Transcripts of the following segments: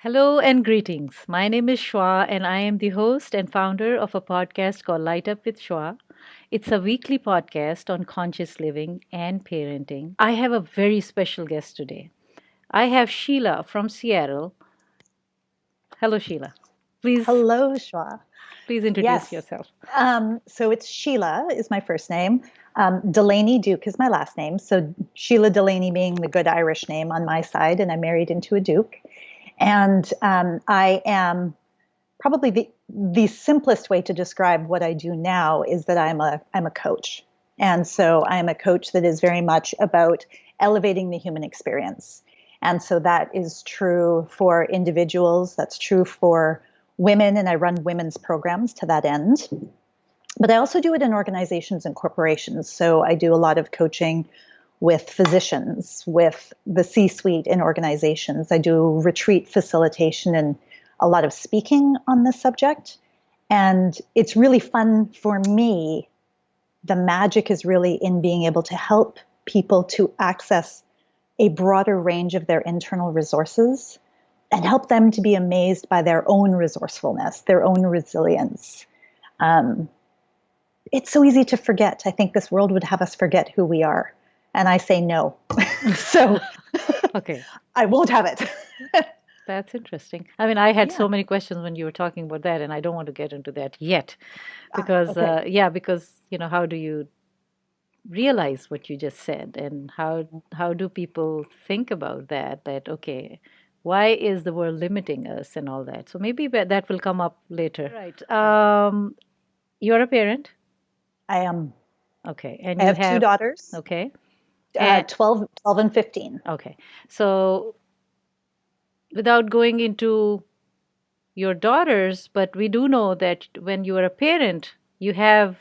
Hello and greetings. My name is Shwa, and I am the host and founder of a podcast called Light Up with Shwa. It's a weekly podcast on conscious living and parenting. I have a very special guest today. I have Sheila from Seattle. Hello, Sheila. Please, Hello, Shwa. please introduce Yes. yourself. So it's Sheila is my first name. Delaney Duke is my last name. So Sheila Delaney being the good Irish name on my side, and I married into a Duke. And I am probably the simplest way to describe what I do now is that I'm a coach. And so I am a coach that is very much about elevating the human experience. And so that is true for individuals, that's true for women, and I run women's programs to that end. But I also do it in organizations and corporations. So I do a lot of coaching with physicians, with the C suite in organizations. I do retreat facilitation and a lot of speaking on this subject. And it's really fun for me. The magic is really in being able to help people to access a broader range of their internal resources and help them to be amazed by their own resourcefulness, their own resilience. Um, it's so easy to forget. I think this world would have us forget who we are. And I say no. So Okay, I won't have it. that's interesting. I mean, I had Yeah. so many questions when you were talking about that, and I don't want to get into that yet because, Okay. how do you realize what you just said, and how do people think about that okay, why is the world limiting us and all that? So maybe that will come up later. Right. You're a parent. I am. Okay, and I you have two have. daughters, Okay. And 12 and 15. okay, so without going into your daughters, but we do know that when you are a parent, you have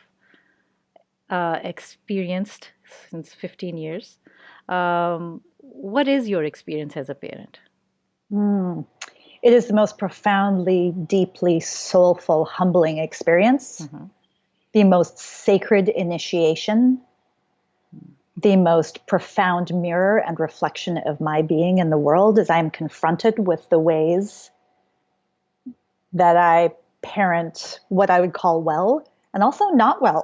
experienced since 15 years. What is your experience as a parent? Mm. It is the most profoundly, deeply soulful, humbling experience, Hmm. the most sacred initiation, the most profound mirror and reflection of my being in the world as I'm confronted with the ways that I parent what I would call well and also not well.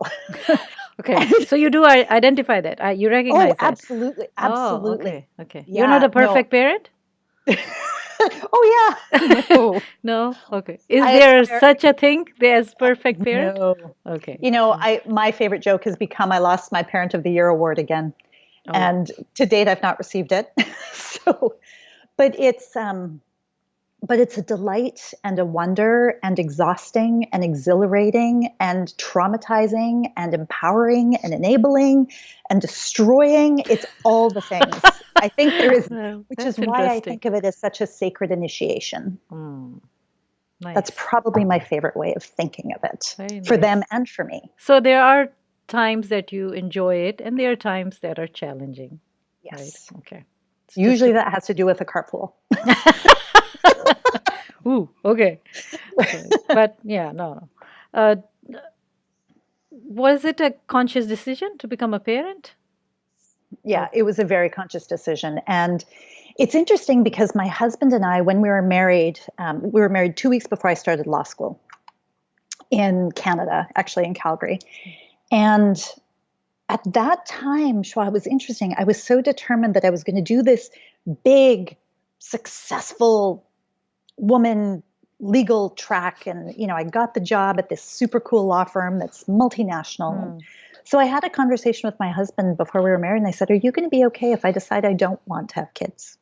Okay, so you do identify that. You Oh, recognize that. absolutely. Oh, Absolutely. okay, okay. You're not Yeah. a No. perfect parent? Oh, yeah. No. No? Okay. Is I there aspire. such a thing as perfect parent? No. Okay. My favorite joke has become I lost my Parent of the Year award again. Oh, And to date I've not received it. So, but it's a delight and a wonder and exhausting and exhilarating and traumatizing and empowering and enabling and destroying. It's all the things. I think there is, well, which is that's why I interesting. think of it as such a sacred initiation. Mm, That's nice. probably my favorite way of thinking of it Very for nice. them and for me. So there are times that you enjoy it, and there are times that are challenging, right? Yes. Okay. It's just Usually to. that has to do with a carpool. Ooh, okay. Okay. But yeah, no, no. Uh, was it a conscious decision to become a parent? Yeah, Or it was a very conscious decision. And it's interesting because my husband and I, when we were married 2 weeks before I started law school in Canada, actually in Calgary. And at that time, Shwa, it was interesting. I was so determined that I was going to do this big, successful woman legal track. And, I got the job at this super cool law firm that's multinational. And hmm. so I had a conversation with my husband before we were married. And I said, are you going to be okay if I decide I don't want to have kids?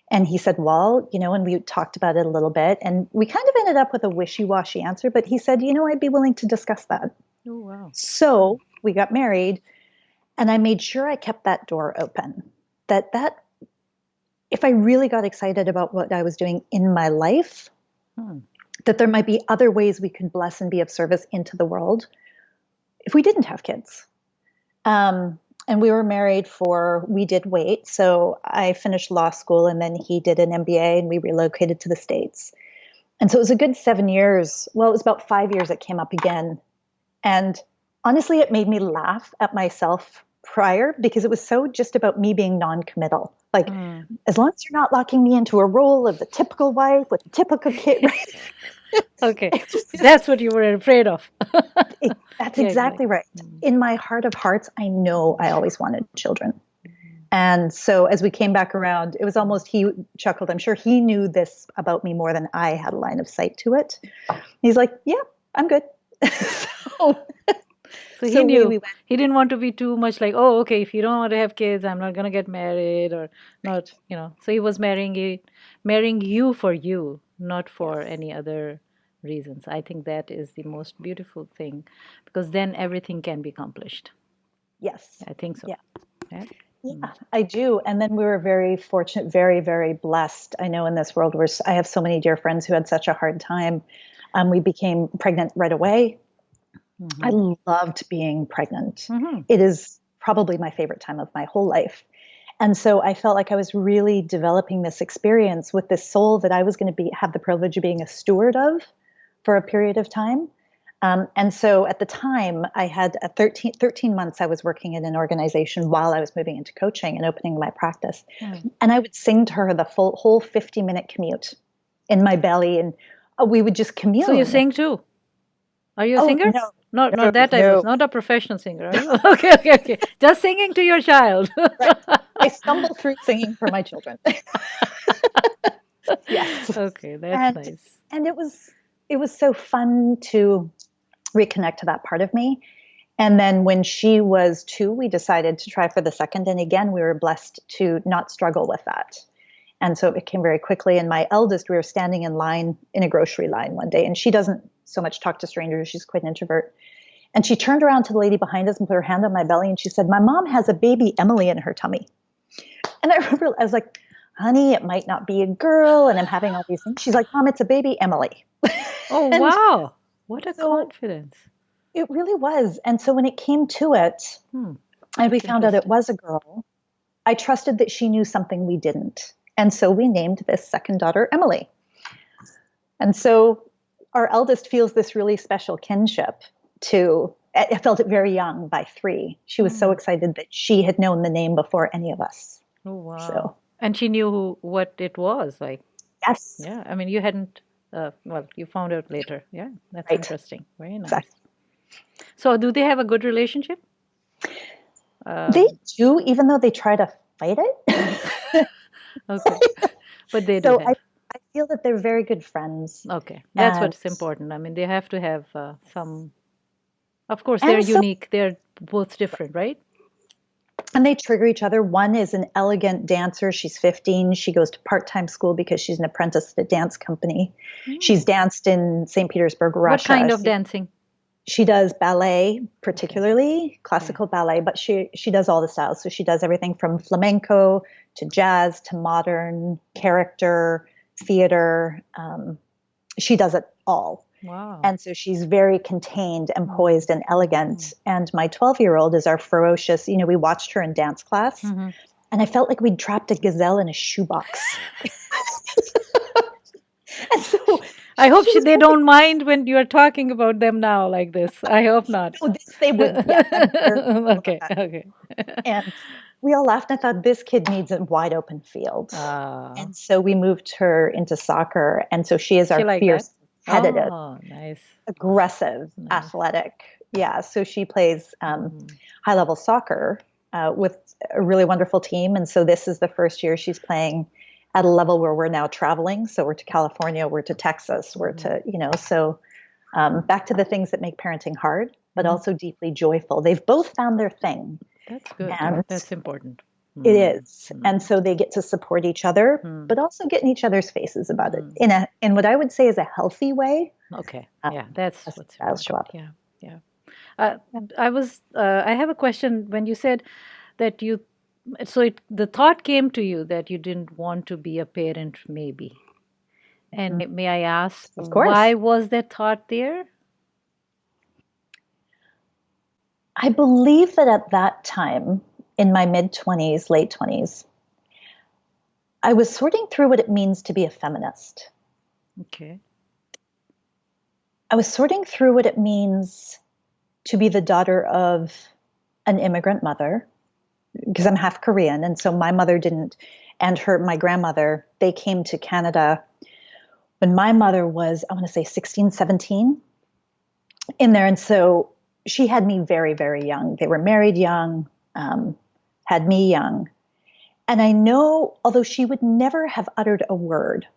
And he said, well, and we talked about it a little bit. And we kind of ended up with a wishy-washy answer. But he said, I'd be willing to discuss that. Oh, wow. So we got married. And I made sure I kept that door open. That if I really got excited about what I was doing in my life, Hmm. that there might be other ways we could bless and be of service into the world if we didn't have kids. And we did wait. So I finished law school and then he did an MBA and we relocated to the States. And so it was a good 7 years. Well, it was about 5 years it came up again. And honestly, it made me laugh at myself prior because it was so just about me being non-committal. Like, Mm. as long as you're not locking me into a role of the typical wife with the typical kid, right? Okay. It was That's what you were afraid of. that's Yeah, exactly exactly. right. Mm. In my heart of hearts, I know I always wanted children. And so as we came back around, it was almost, he chuckled. I'm sure he knew this about me more than I had a line of sight to it. He's like, yeah, I'm good. so, So he so we knew went, he didn't want to be too much like, oh, okay, if you don't want to have kids, I'm not gonna get married or not, you know. So he was marrying you for you, not for yes, any other reasons. I think that is the most beautiful thing because then everything can be accomplished. yes, I think so. yeah. Yeah. Yeah, Mm. I do. And then we were very fortunate, very, very blessed. I know in this world where I have so many dear friends who had such a hard time. We became pregnant right away. I Mm-hmm. loved being pregnant. Mm-hmm. It is probably my favorite time of my whole life. And so I felt like I was really developing this experience with this soul that I was going to have the privilege of being a steward of for a period of time. And so at the time, I had 13 months I was working in an organization while I was moving into coaching and opening my practice. Mm. And I would sing to her the whole 50-minute commute in my belly. And we would just So you commune. sing too? Are you a Oh, singer? no, Not no, that type of, no. not a professional singer, are you? Okay, okay, okay. Just singing to your child. Right. I stumble through singing for my children. Yes. Okay, that's And nice. and it was so fun to reconnect to that part of me. And then when she was 2, we decided to try for the second. And again, we were blessed to not struggle with that. And so it came very quickly. And my eldest, we were standing in line in a grocery line one day, and she doesn't so much talk to strangers. She's quite an introvert. And she turned around to the lady behind us and put her hand on my belly, and she said, "My mom has a baby Emily in her tummy." And I remember I was like, "Honey, it might not be a girl." And I'm having all these things. She's like, "Mom, it's a baby Emily." Oh, And wow. What a so confidence. it really was. And so when it came to it, Hmm, and we that's found out it interesting. was a girl, I trusted that she knew something we didn't. And so we named this second daughter Emily. And so our eldest feels this really special kinship to, I felt it very young by 3. She was so Hmm. excited that she had known the name before any of us. Oh, wow. So, And she knew what it was like. yes, Yeah, I mean, you hadn't, well, you found out later. Yeah, that's right, interesting. Very nice. exactly. So, do they have a good relationship? They Um, do, even though they try to fight it. okay, but they do So have. I feel that they're very good friends. Okay, that's And what's important. I mean, they have to have some. Of course, they're and so unique. They're both different, right? and they trigger each other. One is an elegant dancer. She's 15. She goes to part-time school because she's an apprentice at a dance company. Hmm. She's danced in St. Petersburg, What Russia. kind of dancing? She does ballet, Okay, particularly okay. classical ballet, but she does all the styles. So she does everything from flamenco to jazz to modern character theater. She does it all. Wow. And so she's very contained and Mm. poised and Mm. elegant. And my 12-year-old is our ferocious, we watched her in dance class, Hmm. and I felt like we'd trapped a gazelle in a shoebox. And so I hope she was they moving. don't mind when you're talking about them now like this. I hope not. No, this they wouldn't. Yes, I'm very careful about Okay, that. okay. And we all laughed. I thought this kid needs a wide open field. Ah, And so we moved her into soccer. And so she is she our like that? fierce, competitive, Oh, nice, aggressive, nice. athletic. Yeah. So she plays Hmm. high level soccer with a really wonderful team. And so this is the first year she's playing at a level where we're now traveling. So we're to California, we're to Texas, we're Hmm. to, so back to the things that make parenting hard, but Hmm. also deeply joyful. They've both found their thing. That's good. And That's important. it Hmm. is. And so they get to support each other, Hmm. but also get in each other's faces about it Hmm. in what I would say is a healthy way. Okay. Um, Yeah, that's as what's styles show important. up. Yeah, yeah. Uh, I have a question when you said that the thought came to you that you didn't want to be a parent, maybe. And Mhm. may I ask, Of course. why was that thought there? I believe that at that time, in my mid 20s, late 20s, I was sorting through what it means to be a feminist. Okay. I was sorting through what it means to be the daughter of an immigrant mother, because I'm half Korean. And so my mother didn't, and my grandmother, they came to Canada when my mother was, I want to say 16, 17 in there. And so she had me very, very young. They were married young, had me young. And I know, although she would never have uttered a word,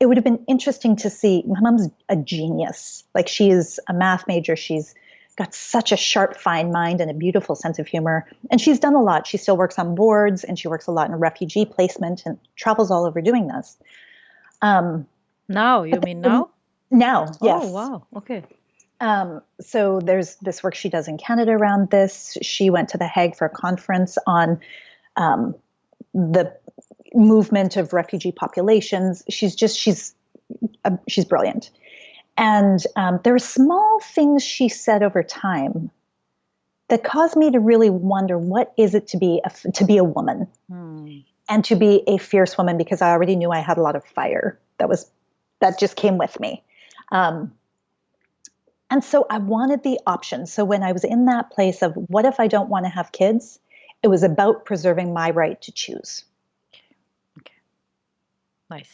it would have been interesting to see. My mom's a genius. Like, she is a math major. She's got such a sharp, fine mind and a beautiful sense of humor. And she's done a lot. She still works on boards, and she works a lot in refugee placement and travels all over doing this. Now, you mean now? Now, yes. Oh, wow. Okay. So there's this work she does in Canada around this. She went to The Hague for a conference on the movement of refugee populations. She's brilliant. And there are small things she said over time that caused me to really wonder, what is it to be a woman and to be a fierce woman? Because I already knew I had a lot of fire that just came with me. And so I wanted the option. So when I was in that place of, what if I don't want to have kids? It was about preserving my right to choose. Okay. Nice.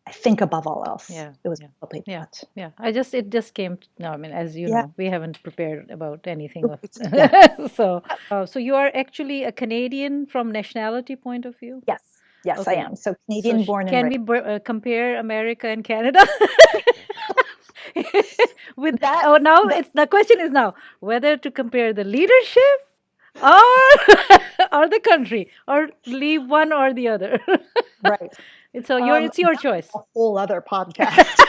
I think above all else, Yeah. it was Yeah. probably Yeah. that. Yeah. It just came. No, I mean, as you know, we haven't prepared about anything of. Yeah. So you are actually a Canadian from nationality point of view? Yes. Yes, I Okay. am. So So Canadian born and can raised. we compare America and Canada? With That, now that it's the question is now whether to compare the leadership or or the country, or leave one or the other. right. It's it's your That's choice. a whole other podcast.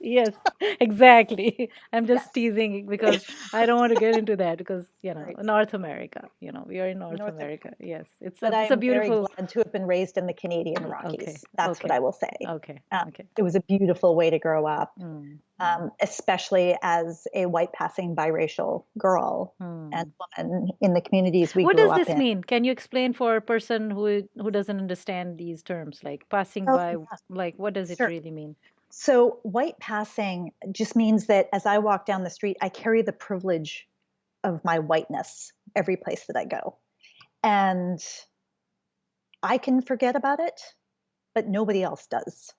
Yes, exactly. I'm Yes. just teasing because I don't want to get into that, because Right. North America, we are in North North America. America. Yes, But I it's a am very beautiful. glad to have been raised in the Canadian Okay, Rockies. That's what okay, I will say. okay, okay. It was a beautiful way to grow up, Mm, especially as a white passing biracial girl and mm. woman in the communities we What grew does up this in. mean? Can you explain for a person who doesn't understand these terms, like passing Oh, by? yeah, Like, what does it sure. really mean? So, white passing just means that as I walk down the street, I carry the privilege of my whiteness every place that I go. And I can forget about it, but nobody else does.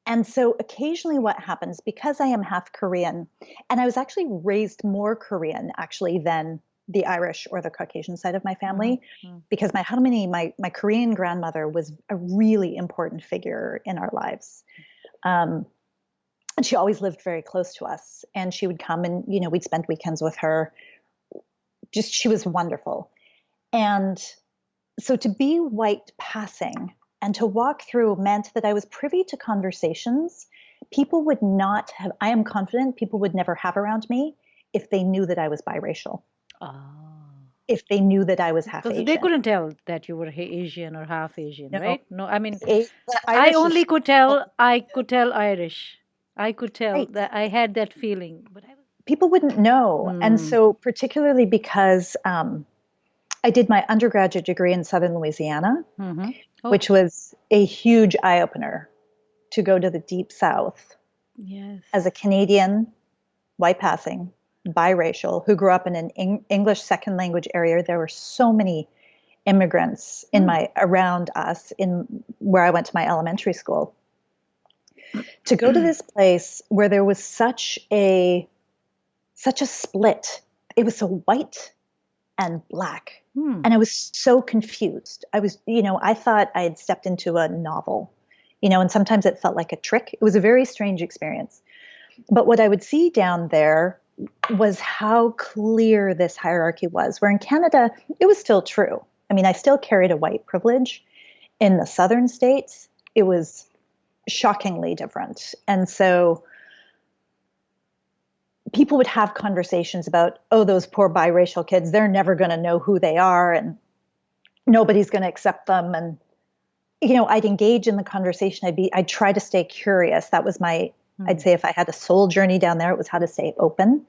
And so occasionally what happens, because I am half Korean, and I was actually raised more Korean actually than the Irish or the Caucasian side of my family, Mm-hmm. because my Halmini, my Korean grandmother, was a really important figure in our lives. And she always lived very close to us, and she would come, and we'd spend weekends with her. Just, she was wonderful. And so to be white passing and to walk through meant that I was privy to conversations people would not have, I am confident people would never have around me if they knew that I was biracial, Ah. if they knew that I was half Because they Asian. couldn't tell that you were Asian or half Asian, No, right? No, I mean, the I Irish is only could tell. I could tell Irish. I could tell right. that I had that feeling, but I was. People wouldn't know. And Hmm. so, particularly because I did my undergraduate degree in Southern Louisiana, Mm-hmm. Oh, which was a huge eye opener to go to the deep South yes. as a Canadian, white passing, biracial, who grew up in an English second language area. There were so many immigrants around us in where I went to my elementary school. To go to this place where there was such a split. It was so white and black. And I was so confused. I thought I had stepped into a novel, and sometimes it felt like a trick. It was a very strange experience. But what I would see down there was how clear this hierarchy was, where in Canada, it was still true. I mean, I still carried a white privilege. In the southern states, it was shockingly different. And so people would have conversations about, oh, those poor biracial kids, they're never going to know who they are and nobody's going to accept them. And, I'd engage in the conversation. I'd try to stay curious. That was I'd say if I had a soul journey down there, it was how to stay open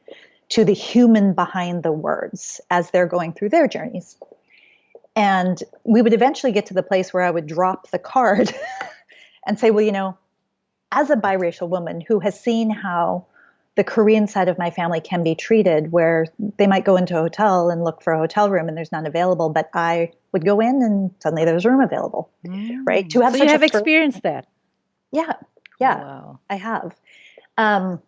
to the human behind the words as they're going through their journeys. And we would eventually get to the place where I would drop the card and say, well, as a biracial woman who has seen how the Korean side of my family can be treated, where they might go into a hotel and look for a hotel room and there's none available, but I would go in and suddenly there's a room available, right? To have So you such a have first, experienced that. yeah, yeah, Wow. I have. Um,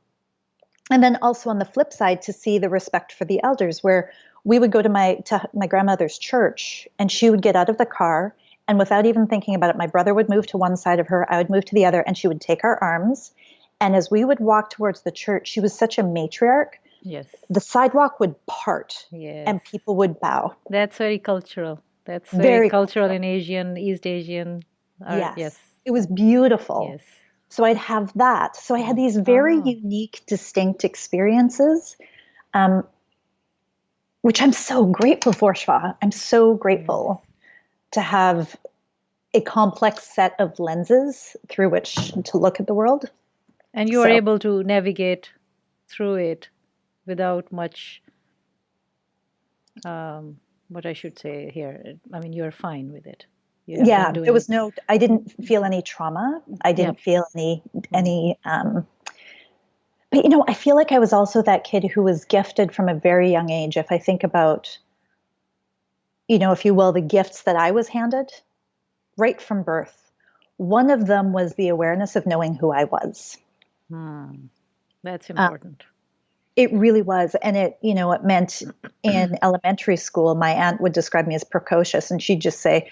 and then also on the flip side, to see the respect for the elders, where we would go to my grandmother's church, and she would get out of the car, and without even thinking about it, my brother would move to one side of her, I would move to the other, and she would take our arms. And as we would walk towards the church, she was such a matriarch. Yes. The sidewalk would part, Yes. and people would bow. That's very cultural. That's very Very cultural cultural. in Asian, East Asian. Yes, Yes. it was beautiful. Yes. So I'd have that. So I had these very Oh, unique, distinct experiences, um, which I'm so grateful for, Shwa. I'm so yes. grateful to have a complex set of lenses through which to look at the world. And you are So, able to navigate through it without much, what I should say here. I mean, you're fine with it. You have been yeah, there doing. was no, I didn't feel any trauma. I Yep. didn't feel Mm. but I feel like I was also that kid who was gifted from a very young age. If I think about, if you will, the gifts that I was handed right from birth, one of them was the awareness of knowing who I was. Hmm. That's Uh, important. it really was. And it meant in elementary school, my aunt would describe me as precocious, and she'd just say,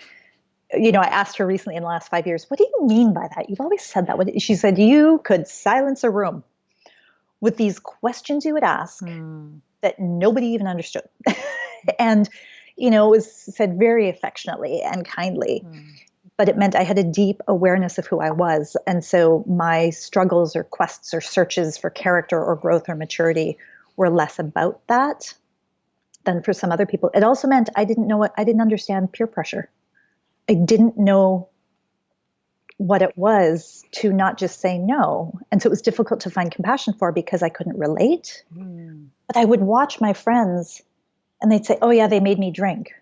I asked her recently in the last 5 years, what do you mean by that? You've always said that. She said, you could silence a room with these questions you would ask Hmm. that nobody even understood. And, it was said very affectionately and kindly, Hmm. but it meant I had a deep awareness of who I was. And so my struggles or quests or searches for character or growth or maturity were less about that than for some other people. It also meant I didn't understand peer pressure. I didn't know what it was to not just say no. And so it was difficult to find compassion for because I couldn't relate. Hmm. But I would watch my friends and they'd say, oh, yeah, they made me drink.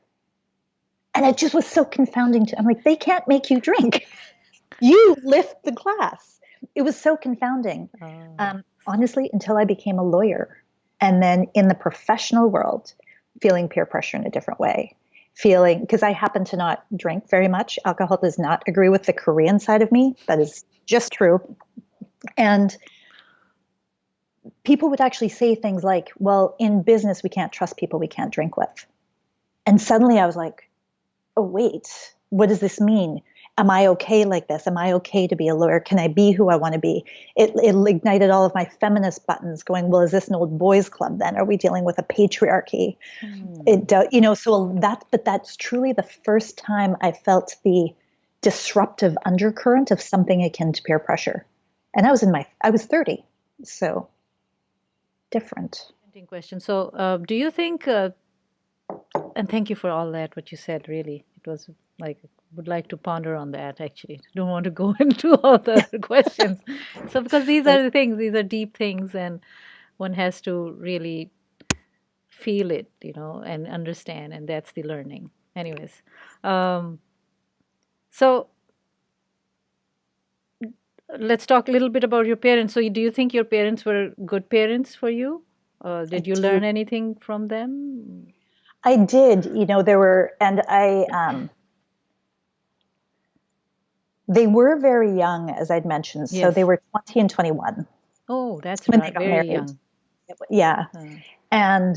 And it just was so confounding I'm like, they can't make you drink. You lift the glass. It was so confounding. Oh. Honestly, until I became a lawyer. And then in the professional world, feeling peer pressure in a different way. Feeling, because I happen to not drink very much. Alcohol does not agree with the Korean side of me. That is just true. And people would actually say things like, well, in business, we can't trust people we can't drink with. And suddenly I was like, oh, wait, what does this mean? Am I okay like this? Am I okay to be a lawyer? Can I be who I want to be? It ignited all of my feminist buttons going, well, is this an old boys club then? Are we dealing with a patriarchy? Hmm. But that's truly the first time I felt the disruptive undercurrent of something akin to peer pressure. And I was 30. So different. Interesting question. So, do you think, and thank you for all that, what you said, really. It was like, would like to ponder on that actually. Don't want to go into all the questions. So, because these Right. are the things, these are deep things, and one has to really feel it, and understand, and that's the learning. Anyways, um, so let's talk a little bit about your parents. So, do you think your parents were good parents for you? I Did you do. learn anything from them? I did. There were, and they were very young, as I'd mentioned. So they Yes. were 20 and 21 Oh, that's when they right. got Very married. young. Yeah. Uh, And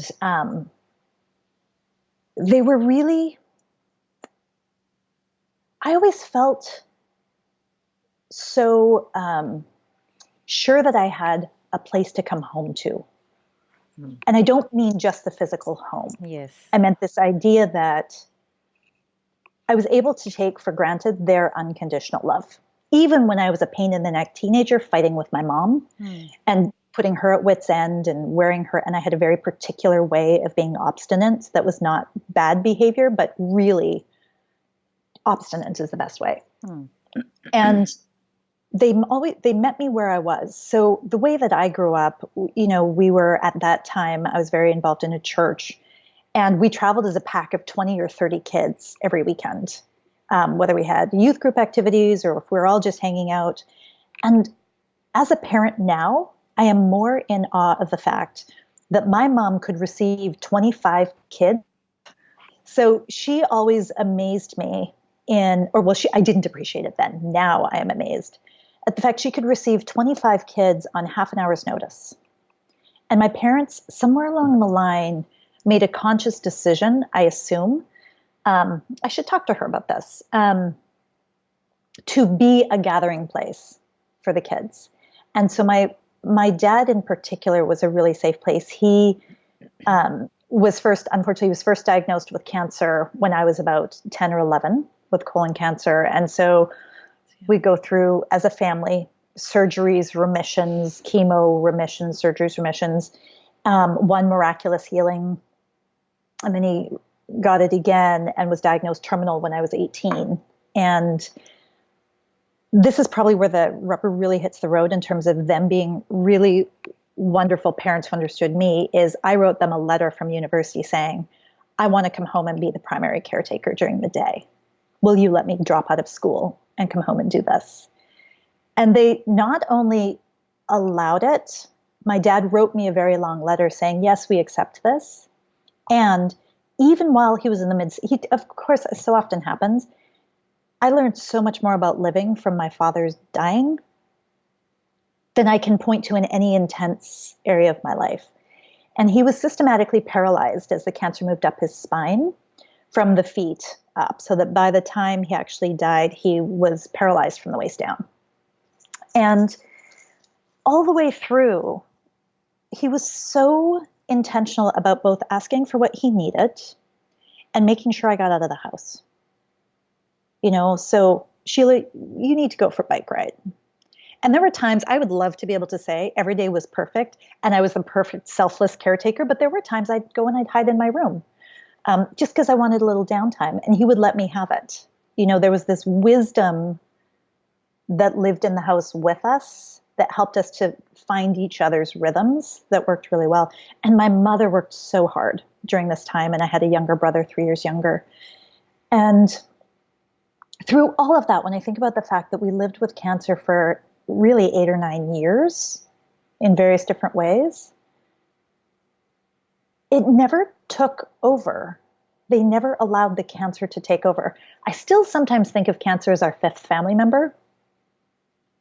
they were really, I always felt so sure that I had a place to come home to. mm, And I don't mean just the physical home. yes. I meant this idea that I was able to take for granted their unconditional love. Even when I was a pain in the neck teenager fighting with my mom Mm, and putting her at wit's end and wearing her, and I had a very particular way of being obstinate that was not bad behavior, but really obstinate is the best way. mm, And they met me where I was. So the way that I grew up, we were at that time, I was very involved in a church, and we traveled as a pack of 20 or 30 kids every weekend, whether we had youth group activities or if we were all just hanging out. And as a parent now, I am more in awe of the fact that my mom could receive 25 kids. So she always amazed me I didn't appreciate it then. Now I am amazed at the fact she could receive 25 kids on half an hour's notice. And my parents, somewhere along the line, made a conscious decision, I assume. I should talk to her about this, to be a gathering place for the kids. And so my dad in particular was a really safe place. He unfortunately, he was first diagnosed with cancer when I was about 10 or 11 with colon cancer. And so we go through, as a family, surgeries, remissions, chemo remissions, surgeries, remissions, one miraculous healing. And then he got it again and was diagnosed terminal when I was 18. And this is probably where the rubber really hits the road in terms of them being really wonderful parents who understood me. Is I wrote them a letter from university saying, I want to come home and be the primary caretaker during the day. Will you let me drop out of school and come home and do this? And they not only allowed it, my dad wrote me a very long letter saying, yes, we accept this. And even while he was in the midst, of course, as so often happens, I learned so much more about living from my father's dying than I can point to in any intense area of my life. And he was systematically paralyzed as the cancer moved up his spine from the feet up, so that by the time he actually died, he was paralyzed from the waist down. And all the way through, he was so intentional about both asking for what he needed and making sure I got out of the house. So Sheila, you need to go for a bike ride. And there were times I would love to be able to say every day was perfect and I was the perfect selfless caretaker, but there were times I'd go and I'd hide in my room just because I wanted a little downtime, and he would let me have it. There was this wisdom that lived in the house with us that helped us to find each other's rhythms that worked really well. And my mother worked so hard during this time, and I had a younger brother, 3 years younger. And through all of that, when I think about the fact that we lived with cancer for really 8 or 9 years in various different ways, it never took over. They never allowed the cancer to take over. I still sometimes think of cancer as our 5th family member,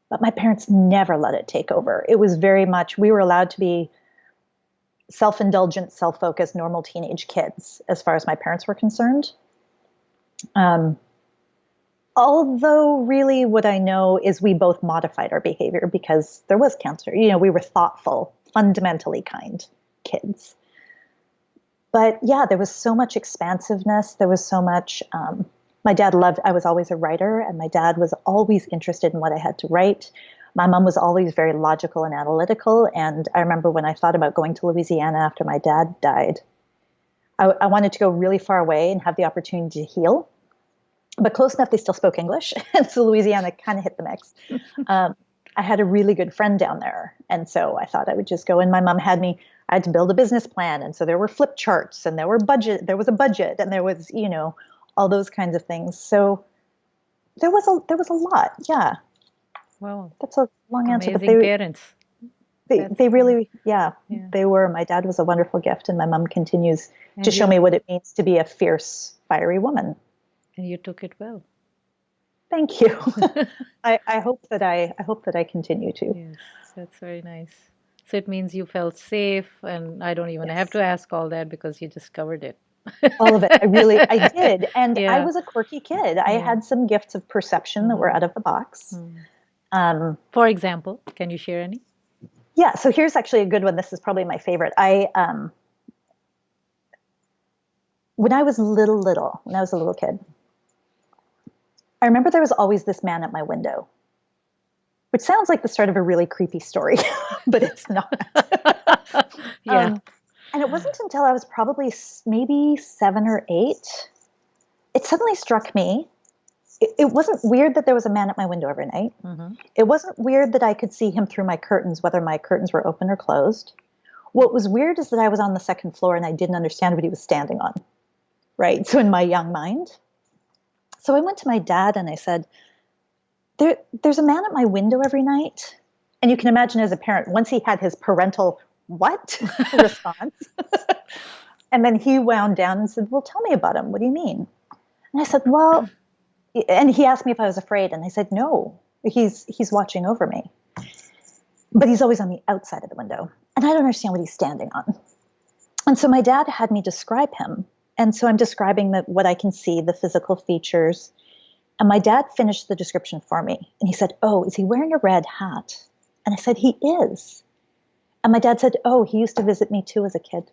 but my parents never let it take over. It was very much, we were allowed to be self-indulgent, self-focused, normal teenage kids as far as my parents were concerned. Although really what I know is we both modified our behavior because there was cancer. We were thoughtful, fundamentally kind kids. But yeah, there was so much expansiveness. There was so much, my dad I was always a writer, and my dad was always interested in what I had to write. My mom was always very logical and analytical. And I remember when I thought about going to Louisiana after my dad died, I wanted to go really far away and have the opportunity to heal. But close enough, they still spoke English. And so Louisiana kind of hit the mix. I had a really good friend down there. And so I thought I would just go. And my mom I had to build a business plan. And so there were flip charts, and there was a budget, and there was, all those kinds of things. So there was a lot. Yeah. Wow. That's a long answer. Amazing parents. They really, they were. My dad was a wonderful gift, and my mom continues to show me what it means to be a fierce, fiery woman. And you took it well. Thank you. I hope that I continue to. Yes, that's very nice. So it means you felt safe, and I don't even have to ask all that because you just covered it. All of it. I did. And I was a quirky kid. I had some gifts of perception that were out of the box. For example, can you share any? Yeah. So here's actually a good one. This is probably my favorite. When I was a little kid, I remember there was always this man at my window, which sounds like the start of a really creepy story, but it's not. And it wasn't until I was probably maybe 7 or 8, it suddenly struck me. It wasn't weird that there was a man at my window every night. Mm-hmm. It wasn't weird that I could see him through my curtains, whether my curtains were open or closed. What was weird is that I was on the 2nd floor and I didn't understand what he was standing on. Right. So in my young mind. So I went to my dad and I said, there's a man at my window every night. And you can imagine as a parent, once he had his parental what response, and then he wound down and said, well, tell me about him. What do you mean? And I said, well, and he asked me if I was afraid. And I said, no, he's watching over me. But he's always on the outside of the window. And I don't understand what he's standing on. And so my dad had me describe him. And so I'm describing what I can see, the physical features. And my dad finished the description for me. And he said, oh, is he wearing a red hat? And I said, he is. And my dad said, oh, he used to visit me too as a kid.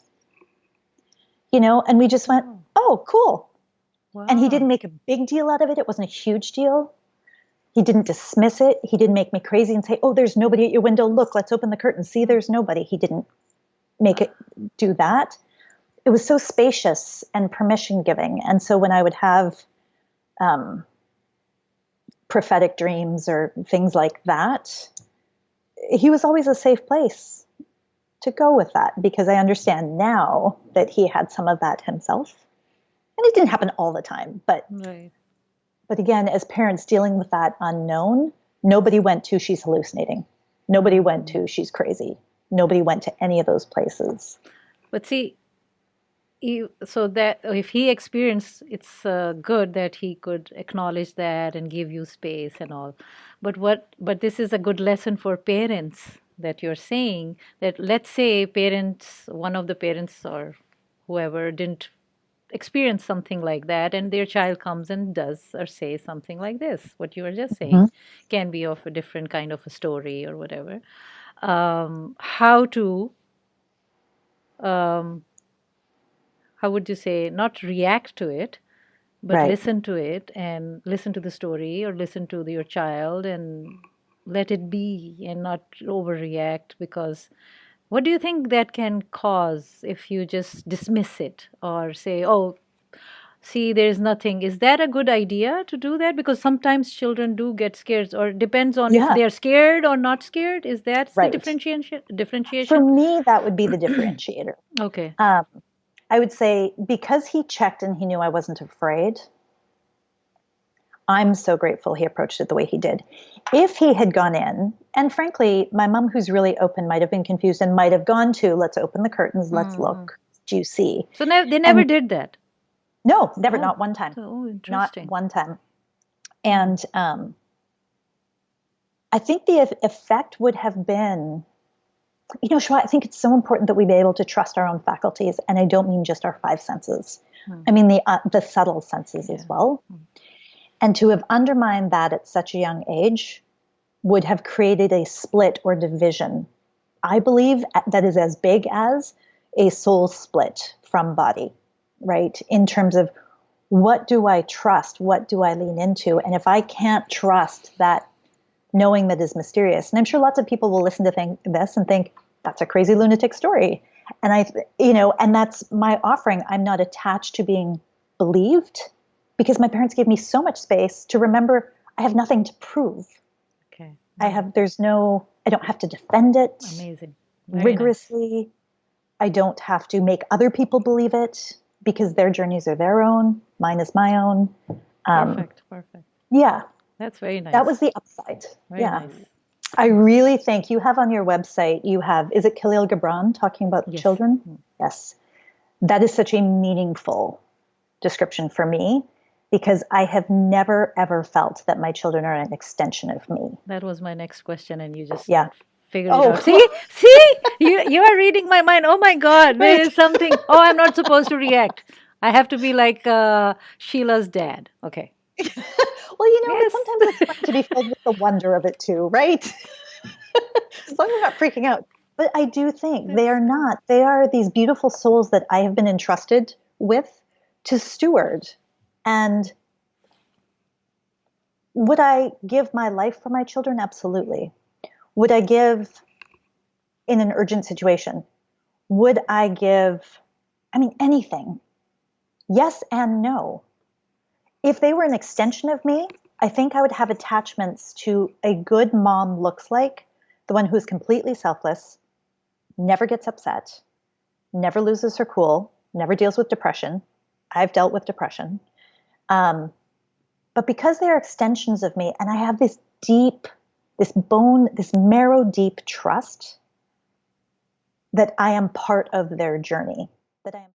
And we just went, oh, cool. Wow. And he didn't make a big deal out of it. It wasn't a huge deal. He didn't dismiss it. He didn't make me crazy and say, oh, there's nobody at your window. Look, let's open the curtain. See, there's nobody. He didn't make it do that. It was so spacious and permission giving. And so when I would have prophetic dreams or things like that, he was always a safe place to go with that, because I understand now that he had some of that himself. And it didn't happen all the time, but Right. But again, as parents dealing with that unknown, nobody went to she's hallucinating. Nobody went to she's crazy. Nobody went to any of those places. But see, so that if he experienced, it's good that he could acknowledge that and give you space and all. But this is a good lesson for parents that you're saying that, let's say one of the parents or whoever didn't experience something like that, and their child comes and does or says something like this, what you were just saying, can be of a different kind of a story or whatever. How to um, how would you say, not react to it, but Right. listen to it and listen to the story, or listen to your child and let it be and not overreact. Because what do you think that can cause if you just dismiss it or say, oh, see, there's nothing? Is that a good idea to do that? Because sometimes children do get scared, or depends on if Yeah, they're scared or not scared. Is that the right. differentiation? For Differentiation? me, that would be the differentiator. Okay. I would say because he checked and he knew I wasn't afraid, I'm so grateful he approached it the way he did. If he had gone in, and frankly, my mom, who's really open, might have been confused and might have gone to, let's open the curtains, let's look, do you see? So they never And did that. no, never, Oh, not one time, oh, not interesting. one time. And I think the effect would have been, Shwa, I think it's so important that we be able to trust our own faculties. And I don't mean just our five senses. I mean the subtle senses as well. And to have undermined that at such a young age would have created a split or division, I believe, that is as big as a soul split from body, right? In terms of, what do I trust? What do I lean into? And if I can't trust that knowing that is mysterious, and I'm sure lots of people will listen to this and think, that's a crazy lunatic story. And and that's my offering. I'm not attached to being believed, because my parents gave me so much space to remember I have nothing to prove. Okay. I don't have to defend it Amazing. Very rigorously. nice. I don't have to make other people believe it, because their journeys are their own. Mine is my own. Perfect. Yeah, That's very nice. that was the upside. Very Yeah. nice. I really think you have on your website, is it Khalil Gibran talking about Yes. children? Yes. That is such a meaningful description for me, because I have never, ever felt that my children are an extension of me. That was my next question, and you just figured it Oh, out. See, you are reading my mind. Oh my God, there is something. Oh, I'm not supposed to react. I have to be like Sheila's dad. Okay. Well, but sometimes it's fun to be filled with the wonder of it too, right? As long as you're not freaking out. But I do think they are not. They are these beautiful souls that I have been entrusted with to steward. And would I give my life for my children? Absolutely. Would I give in an urgent situation? Would I give, anything? Yes and no. If they were an extension of me, I think I would have attachments to a good mom looks like, the one who's completely selfless, never gets upset, never loses her cool, never deals with depression. I've dealt with depression. But because they are extensions of me, and I have this deep this marrow deep trust that I am part of their journey, that I am